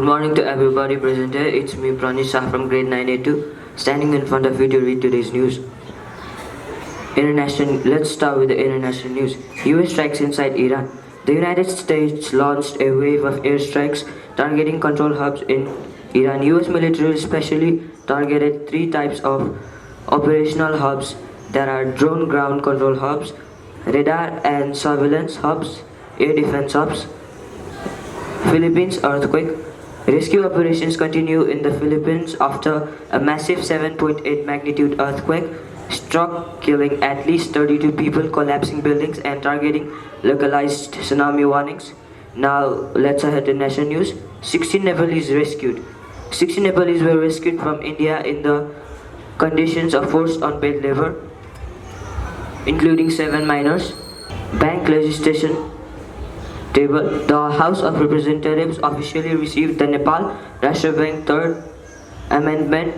morning to everybody present here. It's me, Pranish Shah from grade 9A2, standing in front of you to read today's news. Let's start with the international news. US strikes inside Iran. The United States launched a wave of airstrikes targeting control hubs in Iran. US military specially targeted three types of operational hubs. There are drone ground control hubs, radar and surveillance hubs, air defense hubs. Philippines earthquake. Rescue operations continue in the Philippines after a massive 7.8 magnitude earthquake struck, killing at least 32 people, collapsing buildings and targeting localized tsunami warnings. Now let's head to national news. 16 Nepalese rescued. 16 Nepalese were rescued from India in the conditions of forced unpaid labor, including 7 minors. Bank legislation table. The House of Representatives officially received the Nepal Rashtra Bank Third Amendment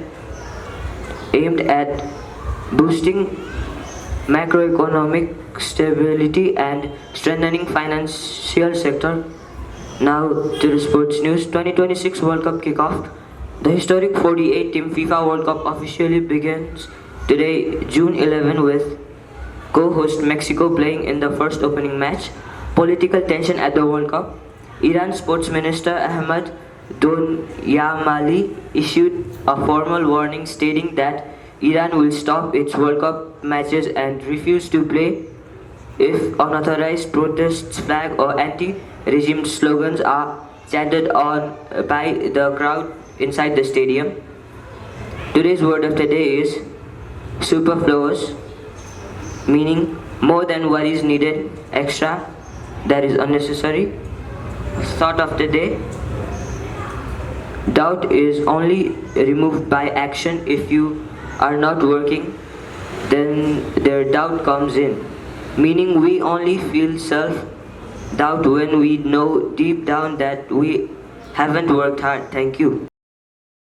aimed at boosting macroeconomic stability and strengthening financial sector. Now to the sports news. 2026 World Cup kickoff. The historic 48-team FIFA World Cup officially begins today, June 11, with co-host Mexico playing in the first opening match. Political tension at the World Cup. Iran Sports Minister Ahmad Donyamali issued a formal warning stating that Iran will stop its World Cup matches and refuse to play if unauthorized protests, flag or anti-regime slogans are chanted on by the crowd inside the stadium. Today's word of the day is superfluous, meaning more than what is needed, extra, that is unnecessary. Thought of the day: doubt is only removed by action. If you are not working, then their doubt comes in, meaning we only feel self-doubt when we know deep down that we haven't worked hard. Thank you.